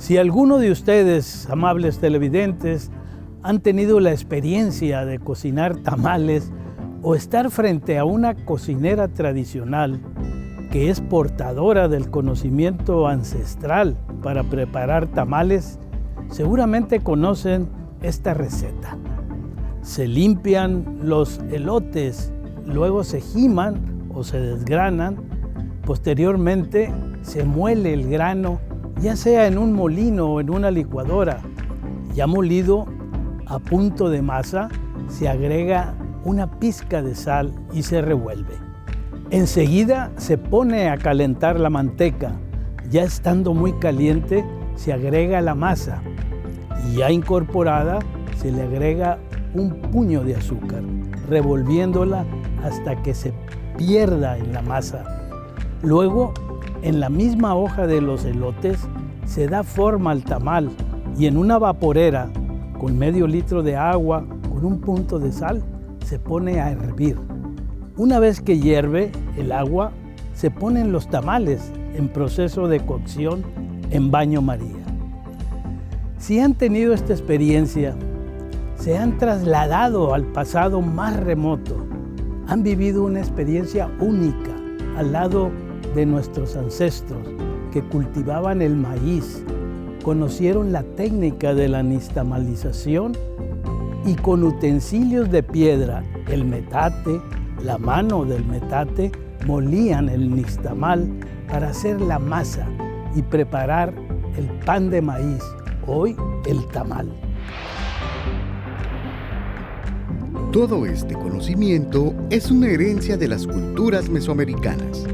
Si alguno de ustedes, amables televidentes, han tenido la experiencia de cocinar tamales o estar frente a una cocinera tradicional que es portadora del conocimiento ancestral para preparar tamales, seguramente conocen esta receta. Se limpian los elotes, luego se giman o se desgranan, posteriormente se muele el grano, ya sea en un molino o en una licuadora. Ya molido, a punto de masa, se agrega una pizca de sal y se revuelve. Enseguida se pone a calentar la manteca. Ya estando muy caliente, se agrega la masa y ya incorporada se le agrega un puño de azúcar, revolviéndola hasta que se pierda en la masa. Luego, en la misma hoja de los elotes, se da forma al tamal y en una vaporera, con medio litro de agua, con un punto de sal, se pone a hervir. Una vez que hierve el agua, se ponen los tamales en proceso de cocción en baño María. Si han tenido esta experiencia, se han trasladado al pasado más remoto, han vivido una experiencia única al lado de nuestros ancestros que cultivaban el maíz, conocieron la técnica de la nixtamalización y con utensilios de piedra, el metate, la mano del metate, molían el nixtamal para hacer la masa y preparar el pan de maíz, hoy el tamal. Todo este conocimiento es una herencia de las culturas mesoamericanas.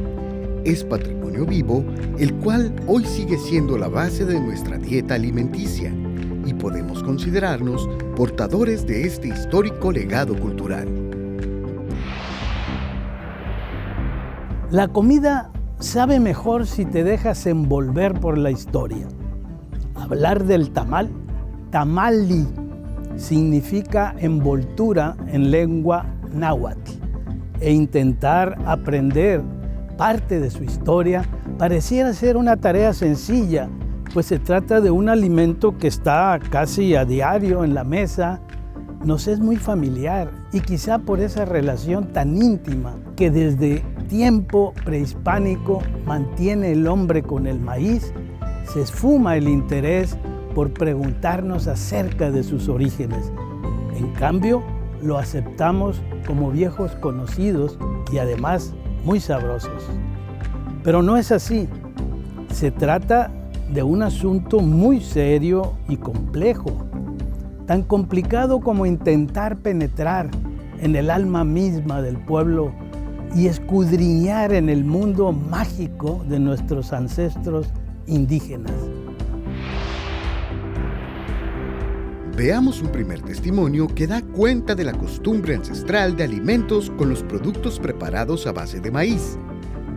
Es patrimonio vivo, el cual hoy sigue siendo la base de nuestra dieta alimenticia y podemos considerarnos portadores de este histórico legado cultural. La comida sabe mejor si te dejas envolver por la historia. Hablar del tamal, tamali, significa envoltura en lengua náhuatl, e intentar aprender parte de su historia pareciera ser una tarea sencilla, pues se trata de un alimento que está casi a diario en la mesa, nos es muy familiar y quizá por esa relación tan íntima que desde tiempo prehispánico mantiene el hombre con el maíz, se esfuma el interés por preguntarnos acerca de sus orígenes. En cambio, lo aceptamos como viejos conocidos y además muy sabrosos. Pero no es así. Se trata de un asunto muy serio y complejo, tan complicado como intentar penetrar en el alma misma del pueblo y escudriñar en el mundo mágico de nuestros ancestros indígenas. Veamos un primer testimonio que da cuenta de la costumbre ancestral de alimentos con los productos preparados a base de maíz,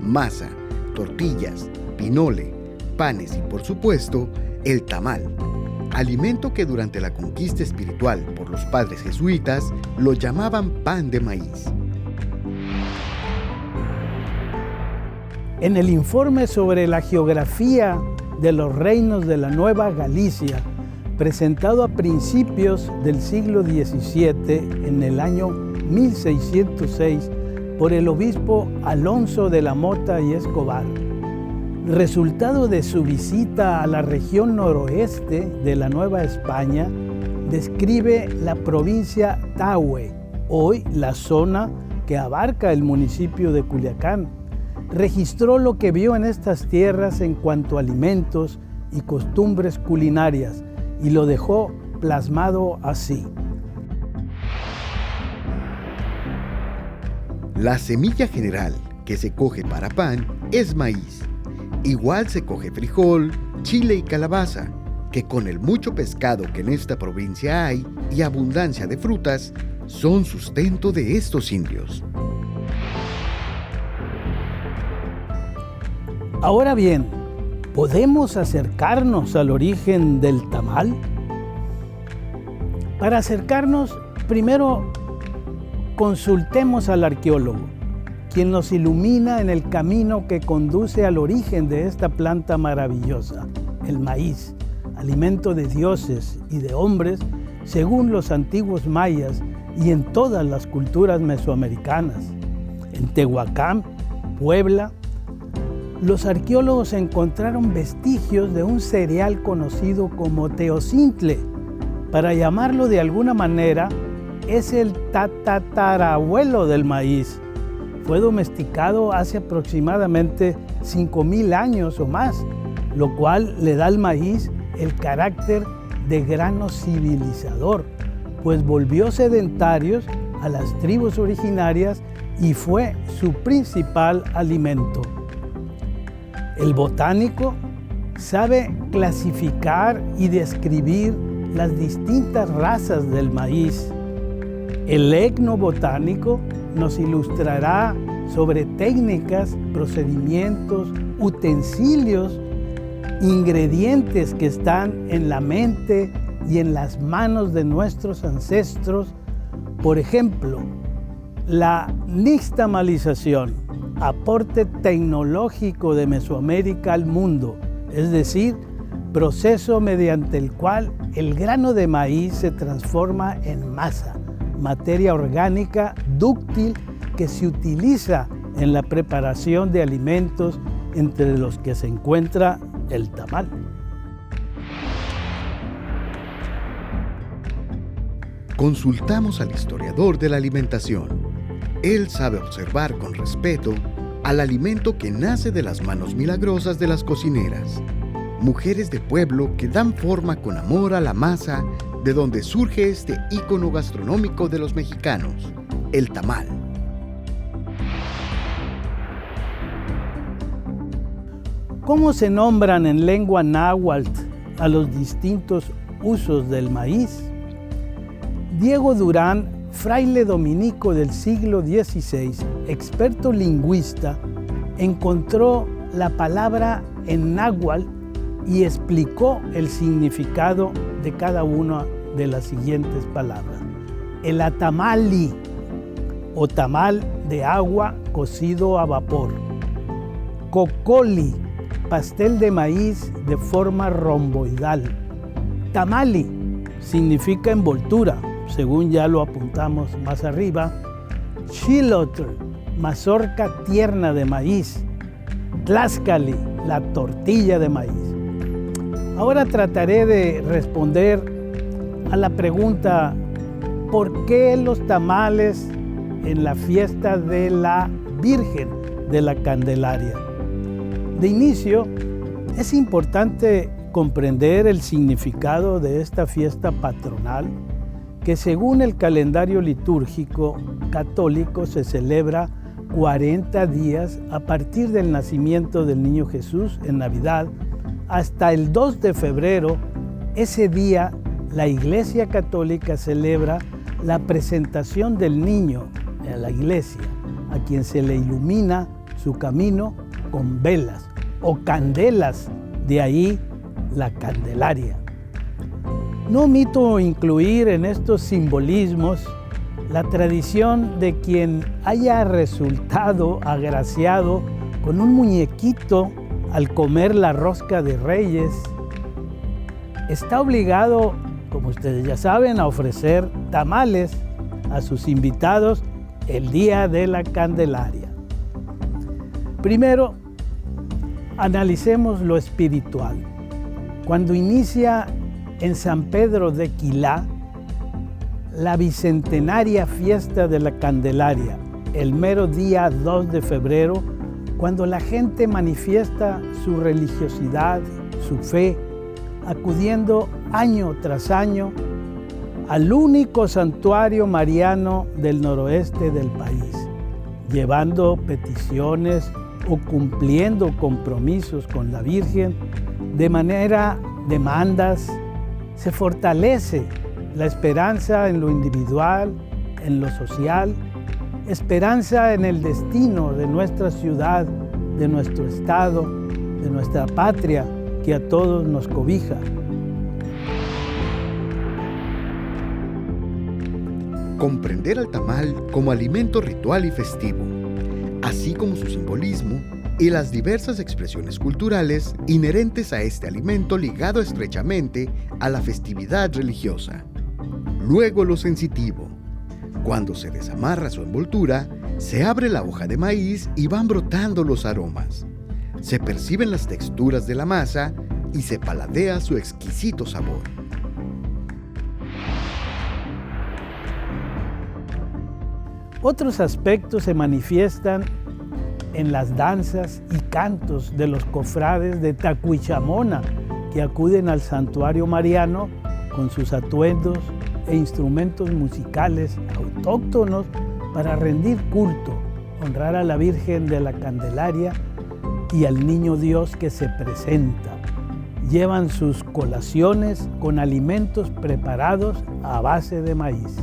masa, tortillas, pinole, panes y, por supuesto, el tamal, alimento que durante la conquista espiritual por los padres jesuitas lo llamaban pan de maíz. En el informe sobre la geografía de los reinos de la Nueva Galicia, presentado a principios del siglo XVII, en el año 1606, por el obispo Alonso de la Mota y Escobar, resultado de su visita a la región noroeste de la Nueva España, describe la provincia Tahue, hoy la zona que abarca el municipio de Culiacán. Registró lo que vio en estas tierras en cuanto a alimentos y costumbres culinarias y lo dejó plasmado así. La semilla general que se coge para pan es maíz. Igual se coge frijol, chile y calabaza, que con el mucho pescado que en esta provincia hay y abundancia de frutas, son sustento de estos indios. Ahora bien, ¿podemos acercarnos al origen del tamal? Para acercarnos, primero consultemos al arqueólogo, quien nos ilumina en el camino que conduce al origen de esta planta maravillosa, el maíz, alimento de dioses y de hombres, según los antiguos mayas y en todas las culturas mesoamericanas. En Tehuacán, Puebla, los arqueólogos encontraron vestigios de un cereal conocido como teocintle. Para llamarlo de alguna manera, es el tatarabuelo del maíz. Fue domesticado hace aproximadamente 5,000 años o más, lo cual le da al maíz el carácter de grano civilizador, pues volvió sedentarios a las tribus originarias y fue su principal alimento. El botánico sabe clasificar y describir las distintas razas del maíz. El etnobotánico nos ilustrará sobre técnicas, procedimientos, utensilios, ingredientes que están en la mente y en las manos de nuestros ancestros. Por ejemplo, la nixtamalización, aporte tecnológico de Mesoamérica al mundo, es decir, proceso mediante el cual el grano de maíz se transforma en masa, materia orgánica dúctil que se utiliza en la preparación de alimentos, entre los que se encuentra el tamal. Consultamos al historiador de la alimentación. Él sabe observar con respeto al alimento que nace de las manos milagrosas de las cocineras, mujeres de pueblo que dan forma con amor a la masa de donde surge este ícono gastronómico de los mexicanos, el tamal. ¿Cómo se nombran en lengua náhuatl a los distintos usos del maíz? Diego Durán, fraile dominico del siglo XVI, experto lingüista, encontró la palabra en náhuatl y explicó el significado de cada una de las siguientes palabras. El atamali, o tamal de agua cocido a vapor. Cocoli, pastel de maíz de forma romboidal. Tamali significa envoltura, según ya lo apuntamos más arriba. Xilotl, mazorca tierna de maíz. Tlaxcali, la tortilla de maíz. Ahora trataré de responder a la pregunta: ¿por qué los tamales en la fiesta de la Virgen de la Candelaria? De inicio, es importante comprender el significado de esta fiesta patronal que, según el calendario litúrgico católico, se celebra 40 días a partir del nacimiento del niño Jesús en Navidad hasta el 2 de febrero. Ese día, la Iglesia Católica celebra la presentación del niño a la iglesia, a quien se le ilumina su camino con velas o candelas, de ahí la Candelaria. No omito incluir en estos simbolismos la tradición de quien haya resultado agraciado con un muñequito al comer la rosca de Reyes. Está obligado, como ustedes ya saben, a ofrecer tamales a sus invitados el día de la Candelaria. Primero, analicemos lo espiritual. Cuando inicia en San Pedro de Quilá la bicentenaria fiesta de la Candelaria, el mero día 2 de febrero, cuando la gente manifiesta su religiosidad, su fe, acudiendo año tras año al único santuario mariano del noroeste del país, llevando peticiones o cumpliendo compromisos con la Virgen, de manera demandas, se fortalece la esperanza en lo individual, en lo social, esperanza en el destino de nuestra ciudad, de nuestro estado, de nuestra patria, que a todos nos cobija. Comprender al tamal como alimento ritual y festivo, así como su simbolismo, y las diversas expresiones culturales inherentes a este alimento ligado estrechamente a la festividad religiosa. Luego lo sensitivo. Cuando se desamarra su envoltura, se abre la hoja de maíz y van brotando los aromas. Se perciben las texturas de la masa y se paladea su exquisito sabor. Otros aspectos se manifiestan en las danzas y cantos de los cofrades de Tacuichamona que acuden al santuario mariano con sus atuendos e instrumentos musicales autóctonos para rendir culto, honrar a la Virgen de la Candelaria y al Niño Dios que se presenta. Llevan sus colaciones con alimentos preparados a base de maíz.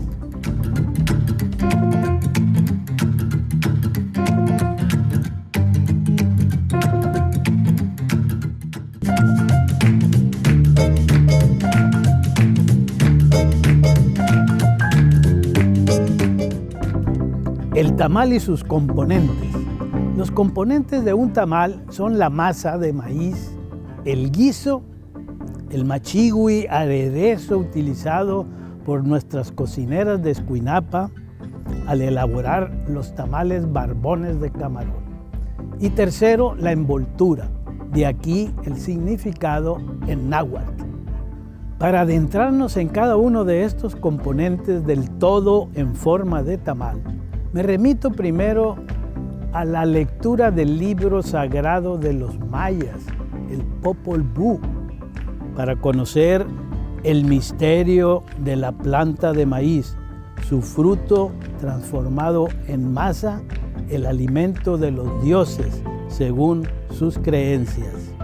El tamal y sus componentes. Los componentes de un tamal son la masa de maíz, el guiso, el machigui, aderezo utilizado por nuestras cocineras de Escuinapa al elaborar los tamales barbones de camarón. Y tercero, la envoltura, de aquí el significado en náhuatl. Para adentrarnos en cada uno de estos componentes del todo en forma de tamal, me remito primero a la lectura del libro sagrado de los mayas, el Popol Vuh, para conocer el misterio de la planta de maíz, su fruto transformado en masa, el alimento de los dioses, según sus creencias.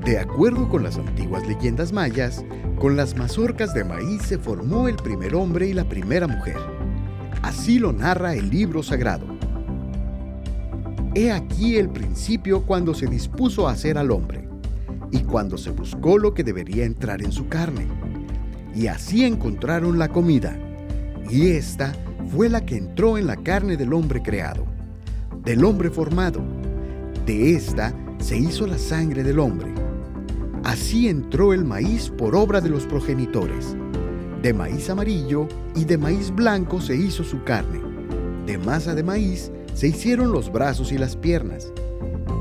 De acuerdo con las antiguas leyendas mayas, con las mazorcas de maíz se formó el primer hombre y la primera mujer. Así lo narra el libro sagrado. He aquí el principio cuando se dispuso a hacer al hombre, y cuando se buscó lo que debería entrar en su carne. Y así encontraron la comida, y esta fue la que entró en la carne del hombre creado, del hombre formado. De esta se hizo la sangre del hombre. Así entró el maíz por obra de los progenitores. De maíz amarillo y de maíz blanco se hizo su carne. De masa de maíz se hicieron los brazos y las piernas.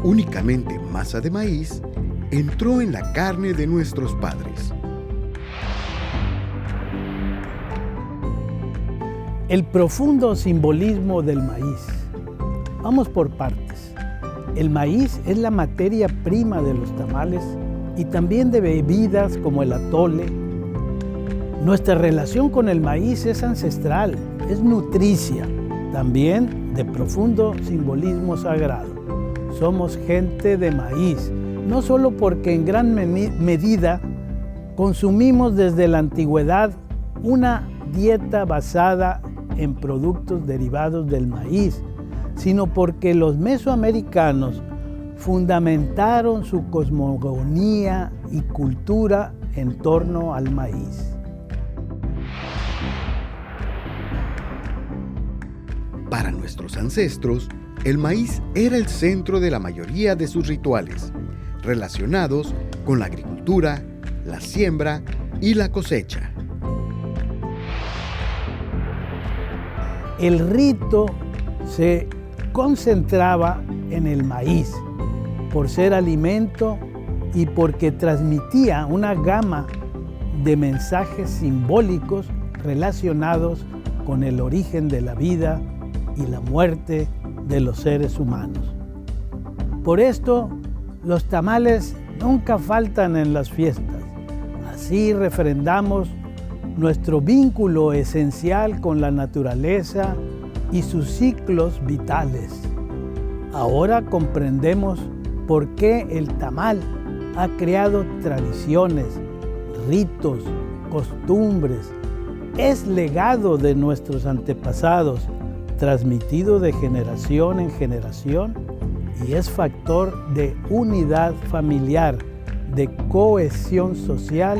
Únicamente masa de maíz entró en la carne de nuestros padres. El profundo simbolismo del maíz. Vamos por partes. El maíz es la materia prima de los tamales y también de bebidas como el atole. Nuestra relación con el maíz es ancestral, es nutricia, también de profundo simbolismo sagrado. Somos gente de maíz, no solo porque en gran medida consumimos desde la antigüedad una dieta basada en productos derivados del maíz, sino porque los mesoamericanos fundamentaron su cosmogonía y cultura en torno al maíz. Para nuestros ancestros, el maíz era el centro de la mayoría de sus rituales, relacionados con la agricultura, la siembra y la cosecha. El rito se concentraba en el maíz, por ser alimento y porque transmitía una gama de mensajes simbólicos relacionados con el origen de la vida y la muerte de los seres humanos. Por esto, los tamales nunca faltan en las fiestas. Así refrendamos nuestro vínculo esencial con la naturaleza y sus ciclos vitales. Ahora comprendemos por qué el tamal ha creado tradiciones, ritos, costumbres. Es legado de nuestros antepasados, transmitido de generación en generación, y es factor de unidad familiar, de cohesión social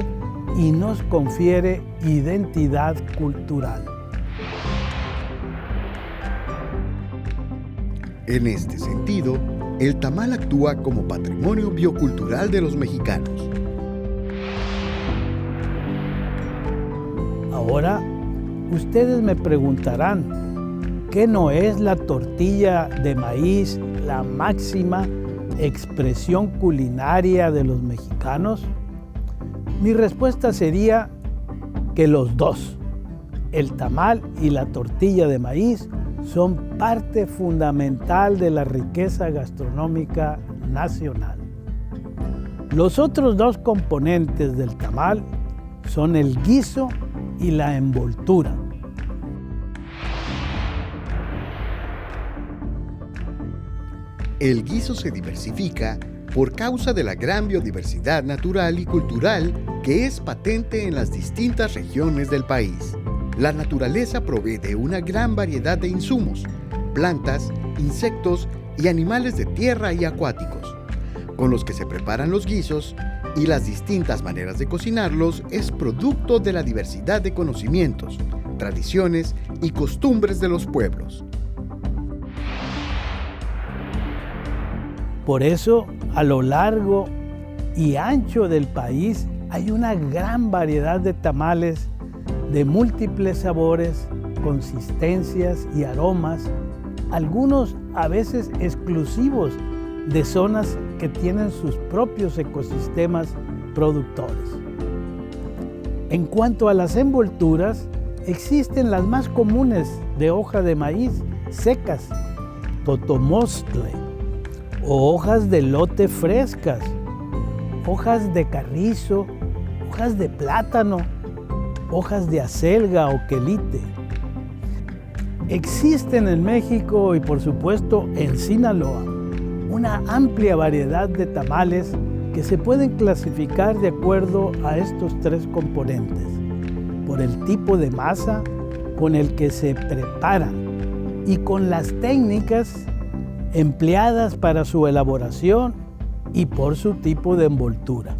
y nos confiere identidad cultural. En este sentido, el tamal actúa como patrimonio biocultural de los mexicanos. Ahora, ustedes me preguntarán, ¿qué no es la tortilla de maíz la máxima expresión culinaria de los mexicanos? Mi respuesta sería que los dos, el tamal y la tortilla de maíz, son parte fundamental de la riqueza gastronómica nacional. Los otros dos componentes del tamal son el guiso y la envoltura. El guiso se diversifica por causa de la gran biodiversidad natural y cultural que es patente en las distintas regiones del país. La naturaleza provee de una gran variedad de insumos, plantas, insectos y animales de tierra y acuáticos, con los que se preparan los guisos, y las distintas maneras de cocinarlos es producto de la diversidad de conocimientos, tradiciones y costumbres de los pueblos. Por eso, a lo largo y ancho del país hay una gran variedad de tamales de múltiples sabores, consistencias y aromas, algunos a veces exclusivos de zonas que tienen sus propios ecosistemas productores. En cuanto a las envolturas, existen las más comunes de hoja de maíz secas, totomostle, o hojas de elote frescas, hojas de carrizo, hojas de plátano, hojas de acelga o quelite. Existen en México y por supuesto en Sinaloa una amplia variedad de tamales que se pueden clasificar de acuerdo a estos tres componentes, por el tipo de masa con el que se preparan y con las técnicas empleadas para su elaboración y por su tipo de envoltura.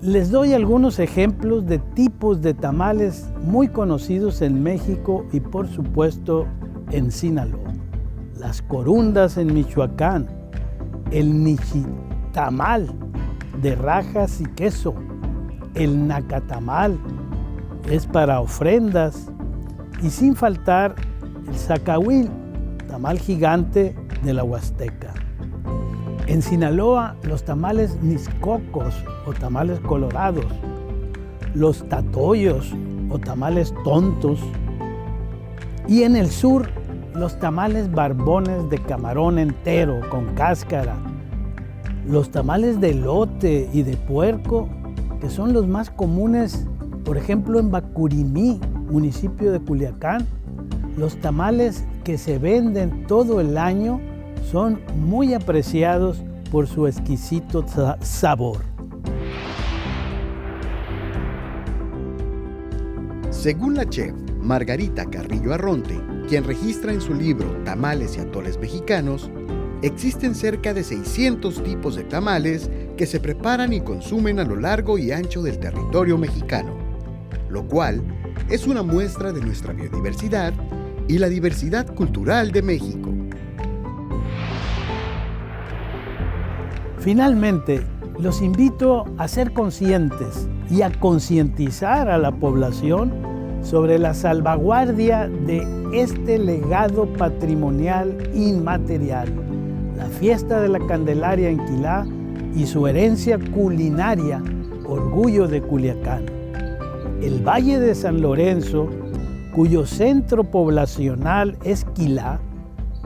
Les doy algunos ejemplos de tipos de tamales muy conocidos en México y por supuesto en Sinaloa. Las corundas en Michoacán, el nixitamal de rajas y queso, el nacatamal es para ofrendas y sin faltar el zacahuil, tamal gigante de la Huasteca. En Sinaloa, los tamales niscocos o tamales colorados, los tatoyos o tamales tontos, y en el sur, los tamales barbones de camarón entero con cáscara, los tamales de elote y de puerco, que son los más comunes, por ejemplo, en Bacurimí, municipio de Culiacán. Los tamales que se venden todo el año son muy apreciados por su exquisito sabor. Según la chef Margarita Carrillo Arronte, quien registra en su libro Tamales y Atoles Mexicanos, existen cerca de 600 tipos de tamales que se preparan y consumen a lo largo y ancho del territorio mexicano, lo cual es una muestra de nuestra biodiversidad y la diversidad cultural de México. Finalmente, los invito a ser conscientes y a concientizar a la población sobre la salvaguardia de este legado patrimonial inmaterial, la fiesta de la Candelaria en Quilá y su herencia culinaria, orgullo de Culiacán. El Valle de San Lorenzo, cuyo centro poblacional es Quilá,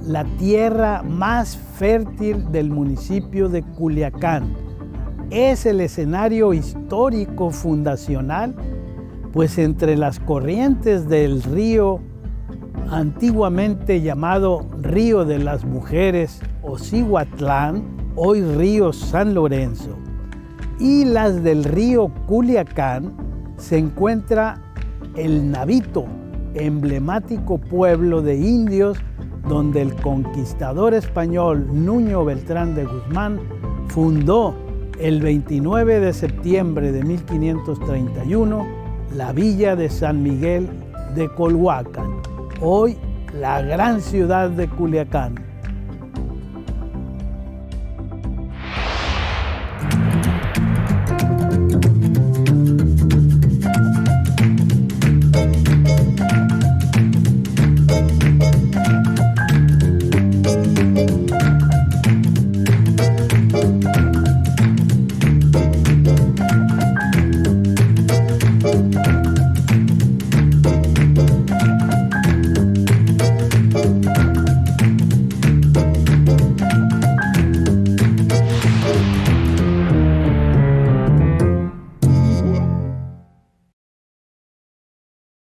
la tierra más fértil del municipio de Culiacán, es el escenario histórico fundacional, pues entre las corrientes del río, antiguamente llamado Río de las Mujeres o Cihuatlán, hoy río San Lorenzo, y las del río Culiacán, se encuentra el Navito, emblemático pueblo de indios donde el conquistador español Nuño Beltrán de Guzmán fundó el 29 de septiembre de 1531 la villa de San Miguel de Colhuacan, hoy la gran ciudad de Culiacán.